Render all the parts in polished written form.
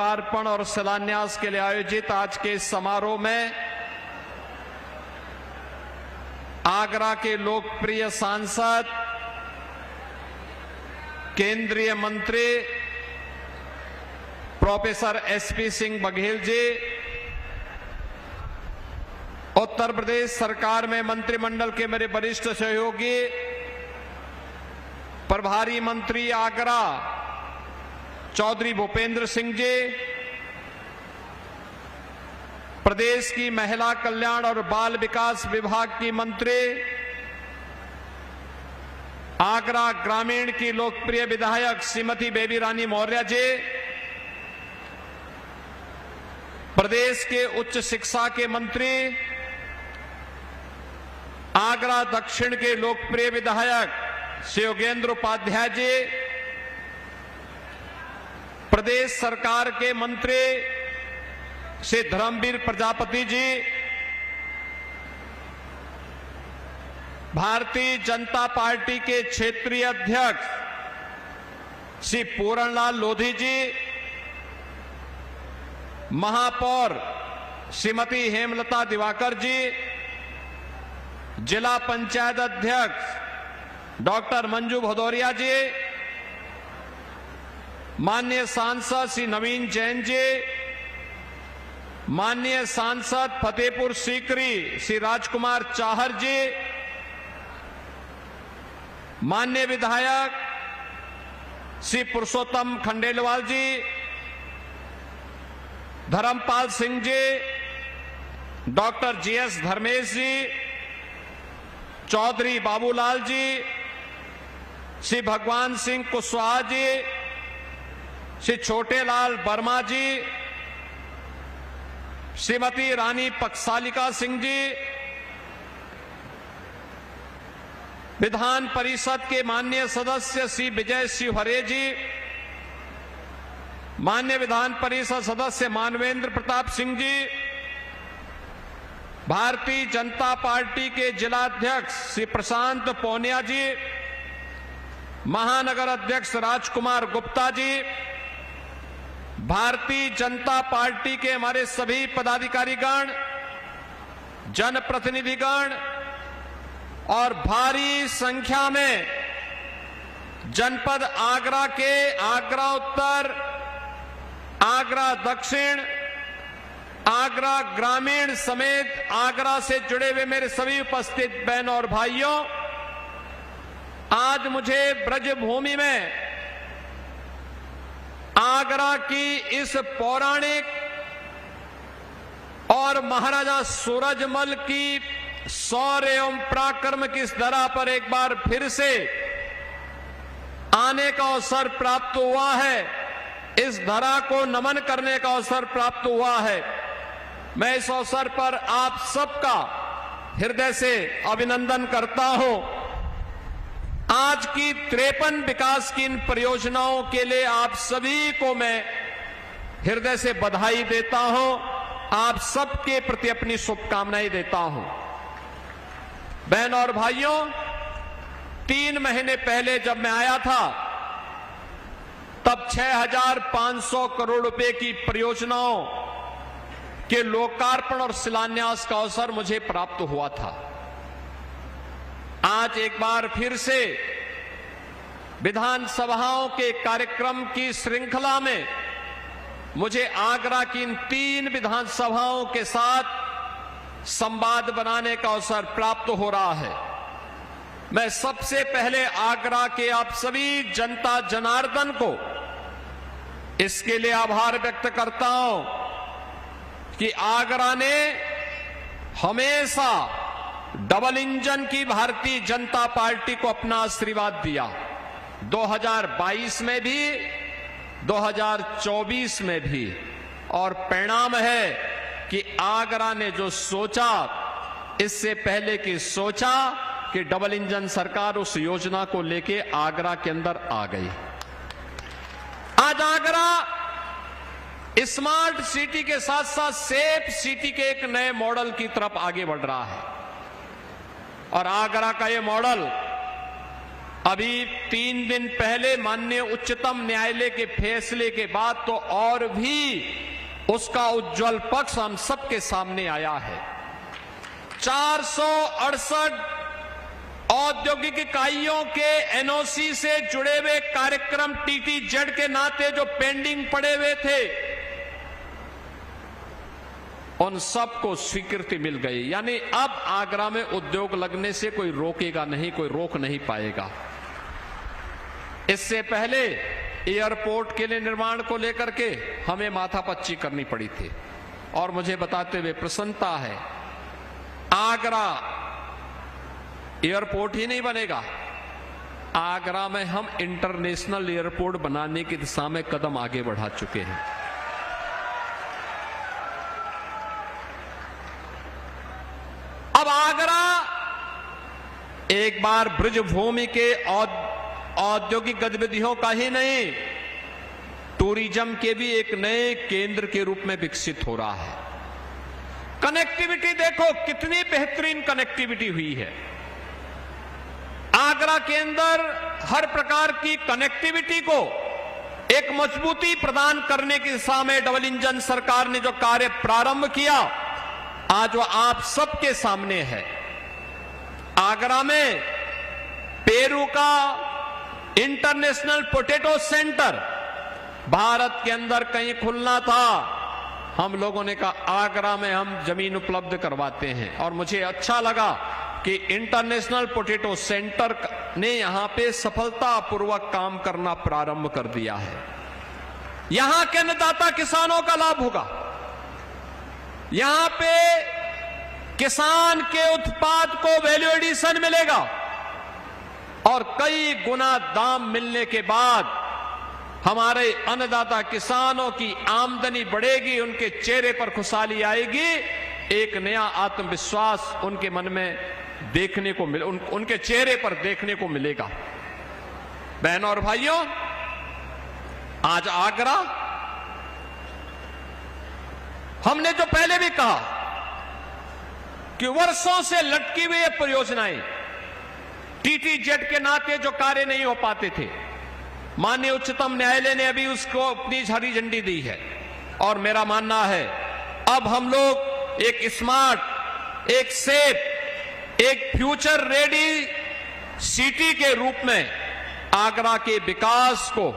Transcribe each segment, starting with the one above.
लोकार्पण और शिलान्यास के लिए आयोजित आज के इस समारोह में आगरा के लोकप्रिय सांसद, केंद्रीय मंत्री प्रोफेसर एसपी सिंह बघेल जी, उत्तर प्रदेश सरकार में मंत्रिमंडल के मेरे वरिष्ठ सहयोगी, प्रभारी मंत्री आगरा चौधरी भूपेंद्र सिंह जी, प्रदेश की महिला कल्याण और बाल विकास विभाग की मंत्री, आगरा ग्रामीण की लोकप्रिय विधायक श्रीमती बेबी रानी मौर्य जी, प्रदेश के उच्च शिक्षा के मंत्री, आगरा दक्षिण के लोकप्रिय विधायक श्री योगेंद्र उपाध्याय जी, प्रदेश सरकार के मंत्री श्री धर्मवीर प्रजापति जी, भारतीय जनता पार्टी के क्षेत्रीय अध्यक्ष श्री पूरणलाल लोधी जी, महापौर श्रीमती हेमलता दिवाकर जी, जिला पंचायत अध्यक्ष डॉक्टर मंजू भदौरिया जी, माननीय सांसद श्री नवीन जैन जी, माननीय सांसद फतेहपुर सीकरी श्री राजकुमार चाहर जी, माननीय विधायक श्री पुरुषोत्तम खंडेलवाल जी, धर्मपाल सिंह जी, डॉक्टर जीएस धर्मेश जी, चौधरी बाबूलाल जी, श्री भगवान सिंह कुशवाहा जी, श्री छोटेलाल वर्मा जी, श्रीमती रानी पक्सालिका सिंह जी, विधान परिषद के माननीय सदस्य श्री विजय शिवहरे जी, माननीय विधान परिषद सदस्य मानवेंद्र प्रताप सिंह जी, भारतीय जनता पार्टी के जिलाध्यक्ष श्री प्रशांत पौनिया जी, महानगर अध्यक्ष राजकुमार गुप्ता जी, भारतीय जनता पार्टी के हमारे सभी पदाधिकारीगण, जनप्रतिनिधिगण और भारी संख्या में जनपद आगरा के आगरा उत्तर, आगरा दक्षिण, आगरा ग्रामीण समेत आगरा से जुड़े हुए मेरे सभी उपस्थित बहनों और भाइयों, आज मुझे ब्रजभूमि में आगरा की इस पौराणिक और महाराजा सूरजमल की शौर्य एवं पराक्रम की इस धरा पर एक बार फिर से आने का अवसर प्राप्त हुआ है। इस धरा को नमन करने का अवसर प्राप्त हुआ है। मैं इस अवसर पर आप सबका हृदय से अभिनंदन करता हूं। आज की 53 विकास की इन परियोजनाओं के लिए आप सभी को मैं हृदय से बधाई देता हूं, आप सबके प्रति अपनी शुभकामनाएं देता हूं। बहनों और भाइयों, 3 महीने पहले जब मैं आया था तब 6,500 करोड़ रुपए की परियोजनाओं के लोकार्पण और शिलान्यास का अवसर मुझे प्राप्त हुआ था। आज एक बार फिर से विधानसभाओं के कार्यक्रम की श्रृंखला में मुझे आगरा की इन 3 विधानसभाओं के साथ संवाद बनाने का अवसर प्राप्त हो रहा है। मैं सबसे पहले आगरा के आप सभी जनता जनार्दन को इसके लिए आभार व्यक्त करता हूं कि आगरा ने हमेशा डबल इंजन की भारतीय जनता पार्टी को अपना आशीर्वाद दिया। 2022 में भी, 2024 में भी, और परिणाम है कि आगरा ने जो सोचा, इससे पहले कि सोचा कि डबल इंजन सरकार उस योजना को लेके आगरा के अंदर आ गई। आज आगरा स्मार्ट सिटी के साथ साथ सेफ सिटी के एक नए मॉडल की तरफ आगे बढ़ रहा है। और आगरा का ये मॉडल अभी 3 दिन पहले माननीय उच्चतम न्यायालय के फैसले के बाद तो और भी उसका उज्जवल पक्ष हम सबके सामने आया है। 468 औद्योगिक इकाइयों के एनओसी से जुड़े हुए कार्यक्रम टीटीजेड के नाते जो पेंडिंग पड़े हुए थे, उन सबको स्वीकृति मिल गई। यानी अब आगरा में उद्योग लगने से कोई रोकेगा नहीं, कोई रोक नहीं पाएगा। इससे पहले एयरपोर्ट के लिए निर्माण को लेकर के हमें माथापच्ची करनी पड़ी थी, और मुझे बताते हुए प्रसन्नता है, आगरा एयरपोर्ट ही नहीं बनेगा, आगरा में हम इंटरनेशनल एयरपोर्ट बनाने की दिशा में कदम आगे बढ़ा चुके हैं। अब आगरा एक बार ब्रजभूमि के औद्योगिक गतिविधियों का ही नहीं, टूरिज्म के भी एक नए केंद्र के रूप में विकसित हो रहा है। कनेक्टिविटी देखो कितनी बेहतरीन कनेक्टिविटी हुई है। आगरा के अंदर हर प्रकार की कनेक्टिविटी को एक मजबूती प्रदान करने की दिशा में डबल इंजन सरकार ने जो कार्य प्रारंभ किया, आज वो आप सबके सामने है। आगरा में पेरू का इंटरनेशनल पोटैटो सेंटर भारत के अंदर कहीं खुलना था, हम लोगों ने कहा आगरा में हम जमीन उपलब्ध करवाते हैं। और मुझे अच्छा लगा कि इंटरनेशनल पोटैटो सेंटर ने यहां पे सफलतापूर्वक काम करना प्रारंभ कर दिया है। यहां के अन्नदाता किसानों का लाभ होगा। यहां पे किसान के उत्पाद को वैल्यू एडिशन मिलेगा, और कई गुना दाम मिलने के बाद हमारे अन्नदाता किसानों की आमदनी बढ़ेगी, उनके चेहरे पर खुशहाली आएगी, एक नया आत्मविश्वास उनके मन में देखने को उनके चेहरे पर देखने को मिलेगा। बहनों और भाइयों, आज आगरा, हमने जो पहले भी कहा कि वर्षों से लटकी हुई परियोजनाएं, टीटीजेड के नाते जो कार्य नहीं हो पाते थे, माननीय उच्चतम न्यायालय ने अभी उसको अपनी हरी झंडी दी है। और मेरा मानना है अब हम लोग एक स्मार्ट, एक सेफ, एक फ्यूचर रेडी सिटी के रूप में आगरा के विकास को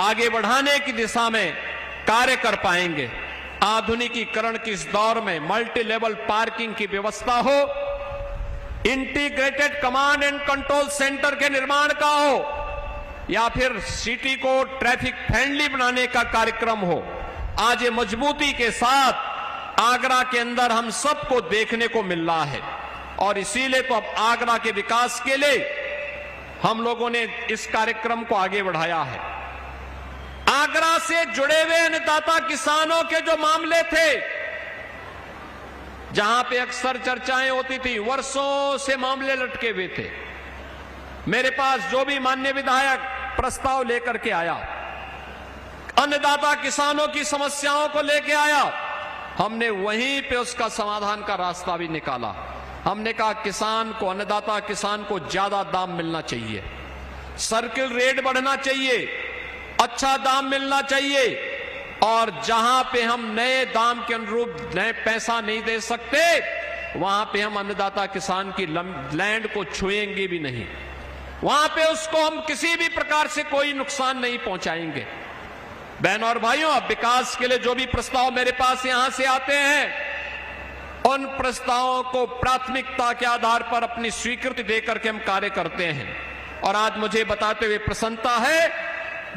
आगे बढ़ाने की दिशा में कार्य कर पाएंगे। आधुनिकीकरण के इस दौर में मल्टी लेवल पार्किंग की व्यवस्था हो, integrated command and control centre के निर्माण का हो, या फिर सिटी को ट्रैफिक फ्रेंडली बनाने का कार्यक्रम हो, आज ये मजबूती के साथ आगरा के अंदर हम सबको देखने को मिल रहा है। और इसीलिए तो अब आगरा के विकास के लिए हम लोगों ने इस कार्यक्रम को आगे बढ़ाया है। आगरा से जुड़े हुए अन्नदाता किसानों के जो मामले थे, जहां पे अक्सर चर्चाएं होती थी, वर्षों से मामले लटके हुए थे, मेरे पास जो भी माननीय विधायक प्रस्ताव लेकर के आया, अन्नदाता किसानों की समस्याओं को लेके आया, हमने वहीं पे उसका समाधान का रास्ता भी निकाला। हमने कहा किसान को, अन्नदाता किसान को ज्यादा दाम मिलना चाहिए, सर्किल रेट बढ़ना चाहिए, अच्छा दाम मिलना चाहिए, और जहां पे हम नए दाम के अनुरूप नए पैसा नहीं दे सकते, वहां पे हम अन्नदाता किसान की लैंड को छुएंगे भी नहीं, वहां पे उसको हम किसी भी प्रकार से कोई नुकसान नहीं पहुंचाएंगे। बहनों और भाइयों, अब विकास के लिए जो भी प्रस्ताव मेरे पास यहां से आते हैं, उन प्रस्तावों को प्राथमिकता के आधार पर अपनी स्वीकृति देकर के हम कार्य करते हैं। और आज मुझे बताते हुए प्रसन्नता है,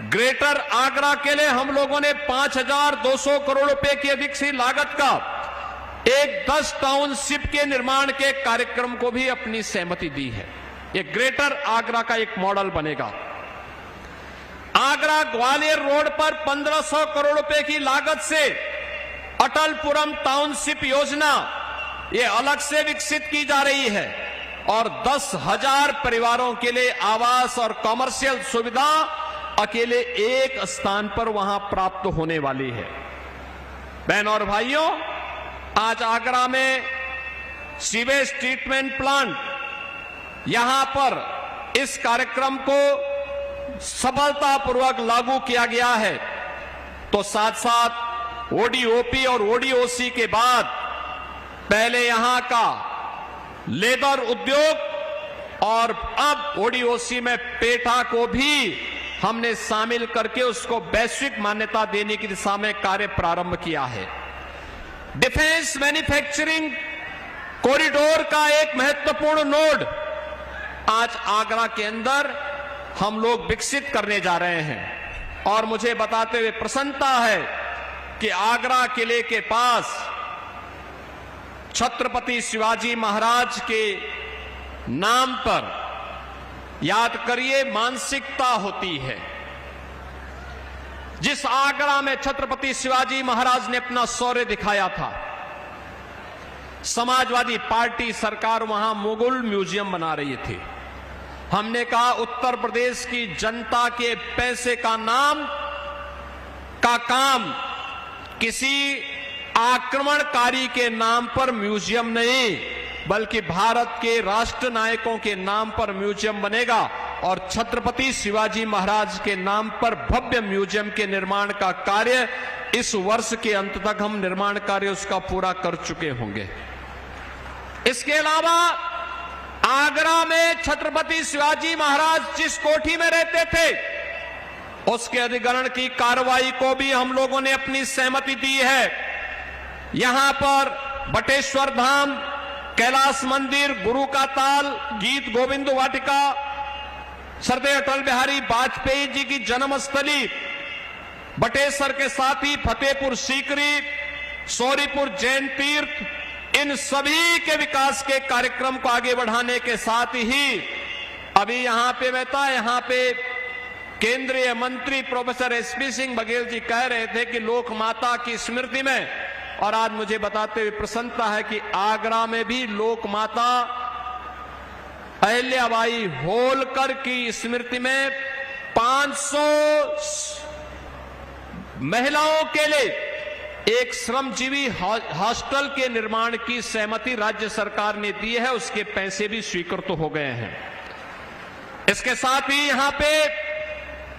ग्रेटर आगरा के लिए हम लोगों ने 5,200 करोड़ रुपए की अधिक सी लागत का एक 10 टाउनशिप के निर्माण के कार्यक्रम को भी अपनी सहमति दी है। ये ग्रेटर आगरा का एक मॉडल बनेगा। आगरा ग्वालियर रोड पर 1,500 करोड़ रुपए की लागत से अटलपुरम टाउनशिप योजना ये अलग से विकसित की जा रही है, और 10,000 परिवारों के लिए आवास और कमर्शियल सुविधा अकेले एक स्थान पर वहां प्राप्त होने वाली है। बहनों और भाइयों, आज आगरा में सीवेज ट्रीटमेंट प्लांट, यहां पर इस कार्यक्रम को सफलतापूर्वक लागू किया गया है, तो साथ साथ ओडीओपी और ओडीओसी के बाद पहले यहां का लेदर उद्योग और अब ओडीओसी में पेठा को भी हमने शामिल करके उसको वैश्विक मान्यता देने की दिशा में कार्य प्रारंभ किया है। डिफेंस मैन्युफैक्चरिंग कॉरिडोर का एक महत्वपूर्ण नोड आज आगरा के अंदर हम लोग विकसित करने जा रहे हैं और मुझे बताते हुए प्रसन्नता है कि आगरा किले के पास छत्रपति शिवाजी महाराज के नाम पर याद करिए मानसिकता होती है। जिस आगरा में छत्रपति शिवाजी महाराज ने अपना शौर्य दिखाया था, समाजवादी पार्टी सरकार वहां मुगल म्यूजियम बना रही थी। हमने कहा उत्तर प्रदेश की जनता के पैसे का काम किसी आक्रमणकारी के नाम पर म्यूजियम नहीं, बल्कि भारत के राष्ट्र नायकों के नाम पर म्यूजियम बनेगा और छत्रपति शिवाजी महाराज के नाम पर भव्य म्यूजियम के निर्माण का कार्य इस वर्ष के अंत तक हम निर्माण कार्य उसका पूरा कर चुके होंगे। इसके अलावा आगरा में छत्रपति शिवाजी महाराज जिस कोठी में रहते थे, उसके अधिग्रहण की कार्रवाई को भी हम लोगों ने अपनी सहमति दी है। यहां पर बटेश्वर धाम, कैलाश मंदिर, गुरु का ताल, गीत गोविंद वाटिका, सरदार अटल बिहारी वाजपेयी जी की जन्मस्थली बटेश्वर के साथ ही फतेहपुर सीकरी, सौरीपुर जैन तीर्थ, इन सभी के विकास के कार्यक्रम को आगे बढ़ाने के साथ ही अभी यहां पे केंद्रीय मंत्री प्रोफेसर एसपी सिंह बघेल जी कह रहे थे कि लोक माता की स्मृति में, और आज मुझे बताते हुए प्रसन्नता है कि आगरा में भी लोक माता अहिल्याबाई होलकर की स्मृति में 500 महिलाओं के लिए एक श्रमजीवी हॉस्टल के निर्माण की सहमति राज्य सरकार ने दी है, उसके पैसे भी स्वीकृत हो गए हैं। इसके साथ ही यहां पे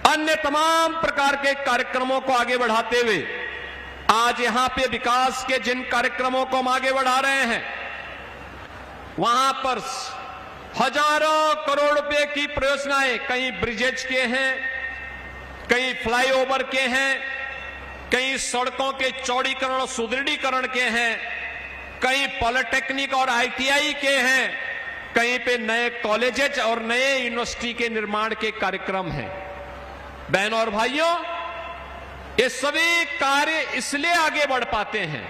अन्य तमाम प्रकार के कार्यक्रमों को आगे बढ़ाते हुए आज यहां पे विकास के जिन कार्यक्रमों को हम आगे बढ़ा रहे हैं, वहां पर हजारों करोड़ रुपए की परियोजनाएं कहीं ब्रिजेज के हैं, कहीं फ्लाईओवर के हैं, कहीं सड़कों के चौड़ीकरण और सुदृढ़ीकरण के हैं, कहीं पॉलिटेक्निक और आईटीआई के हैं, कहीं पे नए कॉलेजेस और नए यूनिवर्सिटी के निर्माण के कार्यक्रम हैं। बहनों और भाइयों, ये सभी कार्य इसलिए आगे बढ़ पाते हैं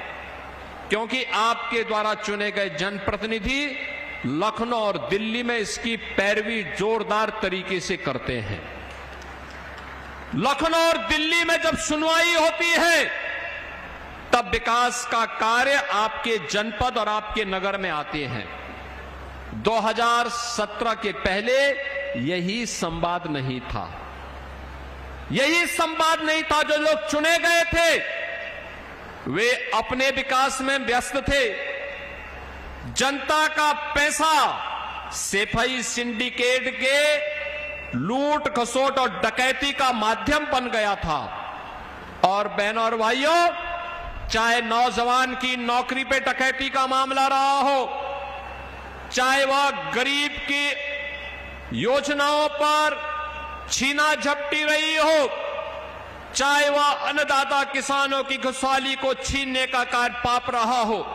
क्योंकि आपके द्वारा चुने गए जनप्रतिनिधि लखनऊ और दिल्ली में इसकी पैरवी जोरदार तरीके से करते हैं। लखनऊ और दिल्ली में जब सुनवाई होती है तब विकास का कार्य आपके जनपद और आपके नगर में आते हैं। 2017 के पहले यही संवाद नहीं था, यही संवाद नहीं था। जो लोग चुने गए थे वे अपने विकास में व्यस्त थे। जनता का पैसा सेफई सिंडिकेट के लूट खसोट और डकैती का माध्यम बन गया था। और बहनों और भाइयों, चाहे नौजवान की नौकरी पे डकैती का मामला रहा हो, चाहे वह गरीब की योजनाओं पर छीना झपटी रही हो, चाहे वह अन्नदाता किसानों की खुशहाली को छीनने का कार्य पाप रहा हो,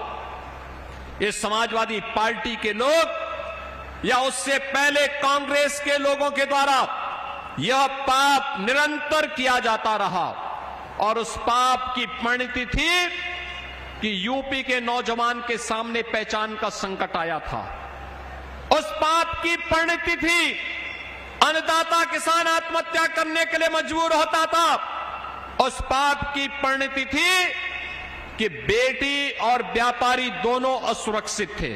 इस समाजवादी पार्टी के लोग या उससे पहले कांग्रेस के लोगों के द्वारा यह पाप निरंतर किया जाता रहा। और उस पाप की परिणति थी कि यूपी के नौजवान के सामने पहचान का संकट आया था। उस पाप की परिणति थी अन्नदाता किसान आत्महत्या करने के लिए मजबूर होता था। उस पाप की परिणति थी कि बेटी और व्यापारी दोनों असुरक्षित थे।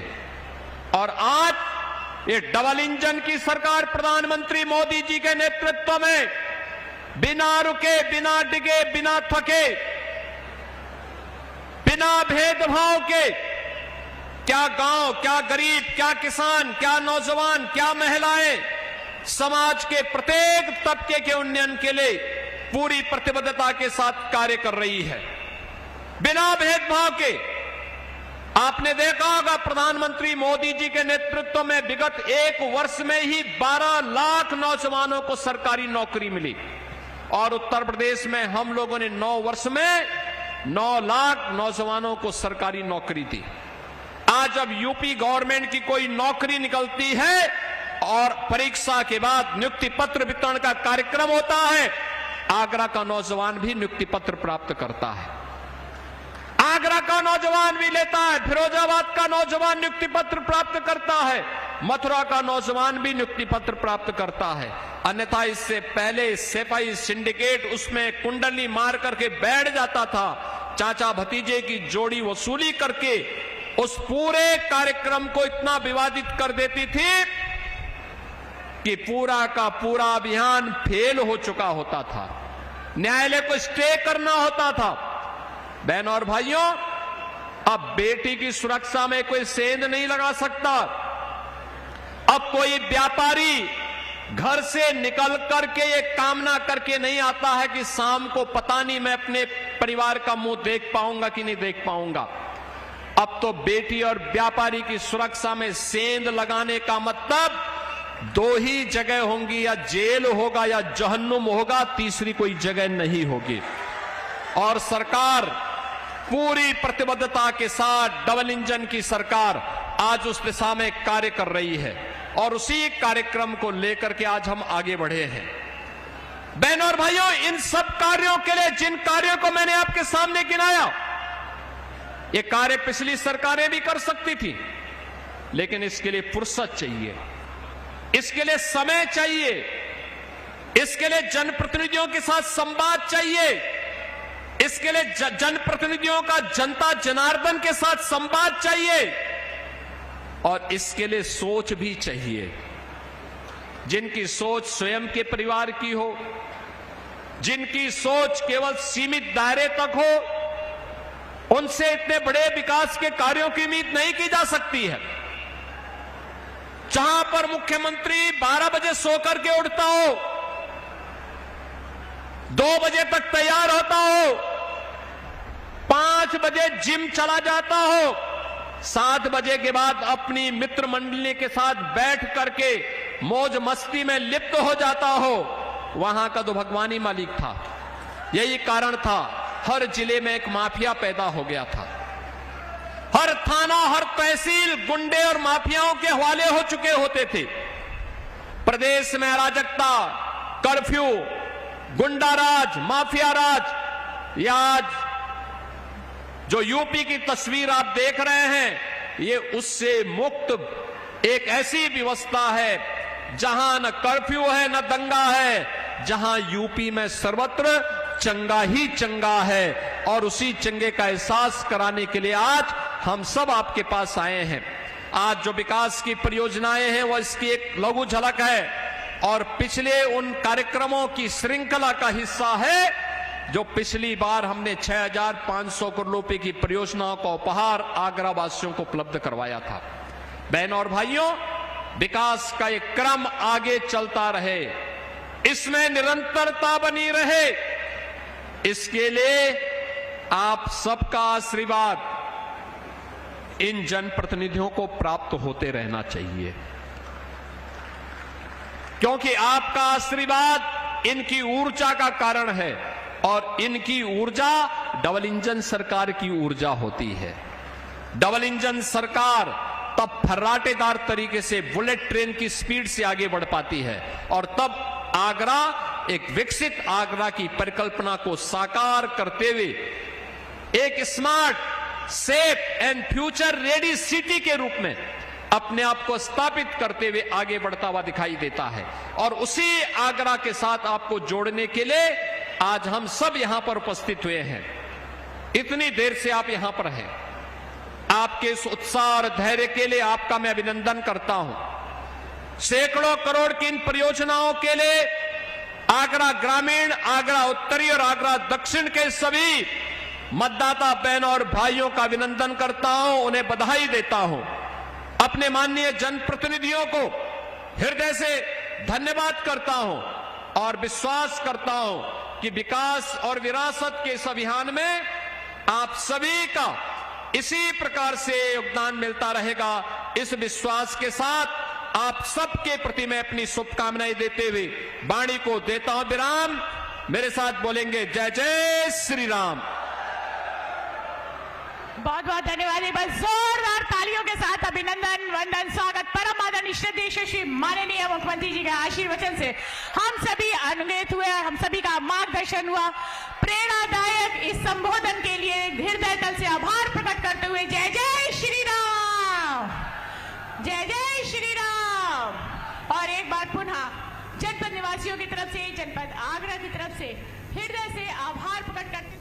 और आज ये डबल इंजन की सरकार प्रधानमंत्री मोदी जी के नेतृत्व में बिना रुके, बिना डिगे, बिना थके, बिना भेदभाव के, क्या गांव, क्या गरीब, क्या किसान, क्या नौजवान, क्या महिलाएं, समाज के प्रत्येक तबके के उन्नयन के लिए पूरी प्रतिबद्धता के साथ कार्य कर रही है, बिना भेदभाव के। आपने देखा होगा प्रधानमंत्री मोदी जी के नेतृत्व में विगत 1 वर्ष में ही 12 लाख नौजवानों को सरकारी नौकरी मिली, और उत्तर प्रदेश में हम लोगों ने 9 वर्ष में 9 लाख नौजवानों को सरकारी नौकरी दी। आज जब यूपी गवर्नमेंट की कोई नौकरी निकलती है और परीक्षा के बाद नियुक्ति पत्र वितरण का कार्यक्रम होता है, आगरा का नौजवान भी नियुक्ति पत्र प्राप्त करता है, आगरा का नौजवान भी लेता है, फिरोजाबाद का नौजवान नियुक्ति पत्र प्राप्त करता है, मथुरा का नौजवान भी नियुक्ति पत्र प्राप्त करता है। अन्यथा इससे पहले सिपाही सिंडिकेट उसमें कुंडली मार करके बैठ जाता था, चाचा भतीजे की जोड़ी वसूली करके उस पूरे कार्यक्रम को इतना विवादित कर देती थी कि पूरा का पूरा अभियान फेल हो चुका होता था, न्यायालय को स्टे करना होता था। बहन और भाइयों, अब बेटी की सुरक्षा में कोई सेंध नहीं लगा सकता। अब कोई व्यापारी घर से निकल करके ये कामना करके नहीं आता है कि शाम को पता नहीं मैं अपने परिवार का मुंह देख पाऊंगा कि नहीं देख पाऊंगा। अब तो बेटी और व्यापारी की सुरक्षा में सेंध लगाने का मतलब 2 ही जगह होंगी, या जेल होगा या जहन्नुम होगा, तीसरी कोई जगह नहीं होगी। और सरकार पूरी प्रतिबद्धता के साथ, डबल इंजन की सरकार आज उस दिशा में कार्य कर रही है, और उसी कार्यक्रम को लेकर के आज हम आगे बढ़े हैं। बहनों और भाइयों, इन सब कार्यों के लिए, जिन कार्यों को मैंने आपके सामने गिनाया, ये कार्य पिछली सरकारें भी कर सकती थी, लेकिन इसके लिए फुर्सत चाहिए, इसके लिए समय चाहिए, इसके लिए जनप्रतिनिधियों के साथ संवाद चाहिए, इसके लिए जनप्रतिनिधियों का जनता जनार्दन के साथ संवाद चाहिए, और इसके लिए सोच भी चाहिए। जिनकी सोच स्वयं के परिवार की हो, जिनकी सोच केवल सीमित दायरे तक हो, उनसे इतने बड़े विकास के कार्यों की उम्मीद नहीं की जा सकती है। जहां पर मुख्यमंत्री 12 बजे सो करके उठता हो, 2 बजे तक तैयार होता हो, 5 बजे जिम चला जाता हो, 7 बजे के बाद अपनी मित्र मंडली के साथ बैठ करके मौज मस्ती में लिप्त हो जाता हो, वहां का तो भगवान ही मालिक था। यही कारण था हर जिले में एक माफिया पैदा हो गया था, हर थाना हर तहसील गुंडे और माफियाओं के हवाले हो चुके होते थे। प्रदेश में अराजकता, कर्फ्यू, गुंडा राज, माफिया राज, या आज जो यूपी की तस्वीर आप देख रहे हैं, ये उससे मुक्त एक ऐसी व्यवस्था है जहां न कर्फ्यू है न दंगा है, जहां यूपी में सर्वत्र चंगा ही चंगा है। और उसी चंगे का एहसास कराने के लिए आज हम सब आपके पास आए हैं। आज जो विकास की परियोजनाएं हैं वो इसकी एक लघु झलक है, और पिछले उन कार्यक्रमों की श्रृंखला का हिस्सा है जो पिछली बार हमने 6,500 करोड़ रुपए की परियोजनाओं का उपहार आगरा वासियों को उपलब्ध करवाया था। बहनों और भाइयों, विकास का एक क्रम आगे चलता रहे, इसमें निरंतरता बनी रहे, इसके लिए आप सबका आशीर्वाद इन जनप्रतिनिधियों को प्राप्त होते रहना चाहिए, क्योंकि आपका आशीर्वाद इनकी ऊर्जा का कारण है, और इनकी ऊर्जा डबल इंजन सरकार की ऊर्जा होती है। डबल इंजन सरकार तब फर्राटेदार तरीके से बुलेट ट्रेन की स्पीड से आगे बढ़ पाती है, और तब आगरा एक विकसित आगरा की परिकल्पना को साकार करते हुए एक smart, safe and future ready city के रूप में अपने आप को स्थापित करते हुए आगे बढ़ता हुआ दिखाई देता है। और उसी आगरा के साथ आपको जोड़ने के लिए आज हम सब यहां पर उपस्थित हुए हैं। इतनी देर से आप यहां पर हैं, आपके इस उत्साह और धैर्य के लिए आपका मैं अभिनंदन करता हूं। सैकड़ों करोड़ की इन परियोजनाओं के लिए आगरा ग्रामीण, आगरा उत्तरी और आगरा दक्षिण के सभी मतदाता बहनों और भाइयों का अभिनंदन करता हूं, उन्हें बधाई देता हूं। अपने माननीय जनप्रतिनिधियों को हृदय से धन्यवाद करता हूं और विश्वास करता हूं कि विकास और विरासत के इस अभियान में आप सभी का इसी प्रकार से योगदान मिलता रहेगा। इस विश्वास के साथ आप सबके प्रति मैं अपनी शुभकामनाएं देते हुए वाणी को देता हूं विराम। मेरे साथ बोलेंगे जय जय श्री राम। बहुत बहुत धन्यवाद। एक बार जोरदार तालियों के साथ अभिनंदन, वंदन, स्वागत। परम आदरणीय श्रद्धेय श्री माननीय मुख्यमंत्री जी के आशीर्वचन से हम सभी अनुग्रहित हुए, हम सभी का मार्गदर्शन हुआ। प्रेरणादायक इस संबोधन के लिए हृदय तल से आभार प्रकट करते हुए जय जय श्री राम, जय जय श्री राम। और एक बार पुनः जनपद निवासियों की तरफ से, जनपद आगरा की तरफ से हृदय से आभार प्रकट करते